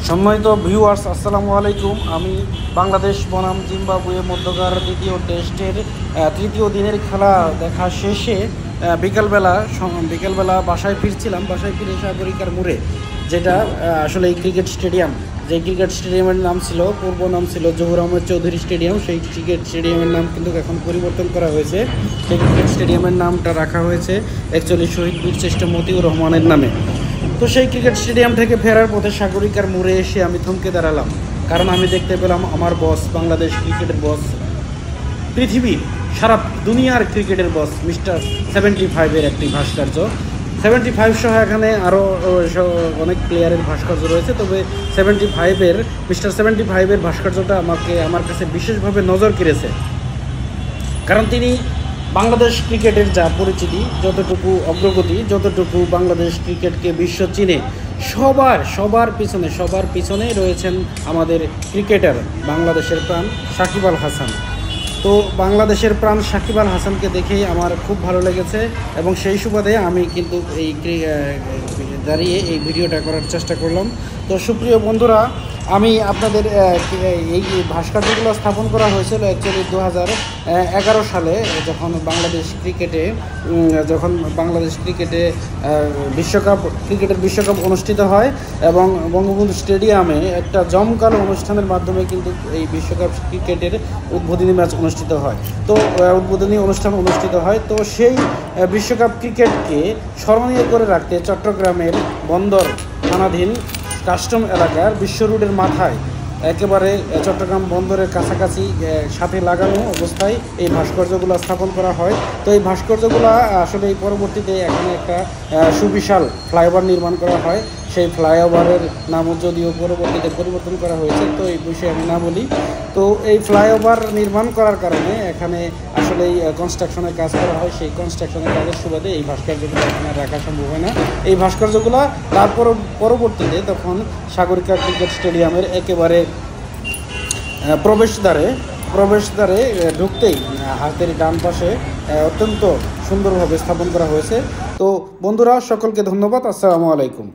সম্মানিত ভিউয়ার্স, আসসালামু আলাইকুম। আমি বাংলাদেশ বনাম জিম্বাবুয়ে মধ্যকার দ্বিতীয় টেস্টের তৃতীয় দিনের খেলা দেখা শেষে বিকেলবেলা বাসায় ফিরছিলাম। বাসায় ফিরে সাগরিকার মোড়ে, যেটা আসলে এই ক্রিকেট স্টেডিয়াম, যে ক্রিকেট স্টেডিয়ামের নাম ছিল, পূর্ব নাম ছিল জহুর আহমেদ চৌধুরী স্টেডিয়াম, সেই ক্রিকেট স্টেডিয়ামের নাম কিন্তু এখন পরিবর্তন করা হয়েছে। সেই ক্রিকেট স্টেডিয়ামের নামটা রাখা হয়েছে অ্যাকচুয়ালি শহীদ বীরশ্রেষ্ঠ মতিউর রহমানের নামে। তো সেই ক্রিকেট স্টেডিয়াম থেকে ফেরার পথে সাগরিকার মোড়ে এসে আমি থমকে দাঁড়ালাম, কারণ আমি দেখতে পেলাম আমার বস, বাংলাদেশ ক্রিকেটের বস, পৃথিবীর সারা দুনিয়ার ক্রিকেটের বস মিস্টার 75-এর একটি ভাস্কর্য। 75 সহ এখানে আরও অনেক প্লেয়ারের ভাস্কর্য রয়েছে, তবে মিস্টার 75-এর ভাস্কর্যটা আমার কাছে বিশেষভাবে নজর কেড়েছে, কারণ তিনি বাংলাদেশ ক্রিকেটের যা পরিচিতি, যতটুকু অগ্রগতি, যতটুকু বাংলাদেশ ক্রিকেটকে বিশ্ব চিনে, সবার পিছনে রয়েছেন আমাদের ক্রিকেটার, বাংলাদেশের প্রাণ সাকিব আল হাসান। তো বাংলাদেশের প্রাণ সাকিব আল হাসানকে দেখেই আমার খুব ভালো লেগেছে, এবং সেই সুবাদে আমি কিন্তু দাঁড়িয়ে এই ভিডিওটা করার চেষ্টা করলাম। তো সুপ্রিয় বন্ধুরা, আমি আপনাদের এই ভাস্কর্যগুলো স্থাপন করা হয়েছিল অ্যাকচুয়ালি 2011 সালে, যখন বাংলাদেশ ক্রিকেটে ক্রিকেটের বিশ্বকাপ অনুষ্ঠিত হয়, এবং বঙ্গবন্ধু স্টেডিয়ামে একটা জমকালো অনুষ্ঠানের মাধ্যমে কিন্তু এই বিশ্বকাপ ক্রিকেটের উদ্বোধনী ম্যাচ অনুষ্ঠিত হয়। তো উদ্বোধনী অনুষ্ঠান অনুষ্ঠিত হয়, তো সেই বিশ্বকাপ ক্রিকেটকে স্মরণীয় করে রাখতে চট্টগ্রামের বন্দর থানাধীন কাস্টম এলাকার বিশ্ব রোডের মাথায়, একেবারে চট্টগ্রাম বন্দরের কাছাকাছি সাথে লাগানো অবস্থায় এই ভাস্কর্যগুলো স্থাপন করা হয়। তো এই ভাস্কর্যগুলো আসলে এই পরবর্তীতে এখানে একটা সুবিশাল ফ্লাইওভার নির্মাণ করা হয়। সেই ফ্লাইওভারের নামও যদিও পরবর্তীতে পরিবর্তন করা হয়েছে, তো এই বিষয়ে আমি না বলি। তো এই ফ্লাইওভার নির্মাণ করার কারণে এখানে আসলে কনস্ট্রাকশনের কাজ করা হয়, সেই কনস্ট্রাকশনের কাজের সুবাদে এই ভাস্কর্যগুলো এখানে রাখা সম্ভব হয় না। এই ভাস্কর্যগুলো তারপর পরবর্তীতে তখন সাগরিকা ক্রিকেট স্টেডিয়ামের একেবারে প্রবেশদ্বারে ঢুকতেই হাতের ডান পাশে অত্যন্ত সুন্দরভাবে স্থাপন করা হয়েছে। তো বন্ধুরা, সকলকে ধন্যবাদ। আসসালামু আলাইকুম।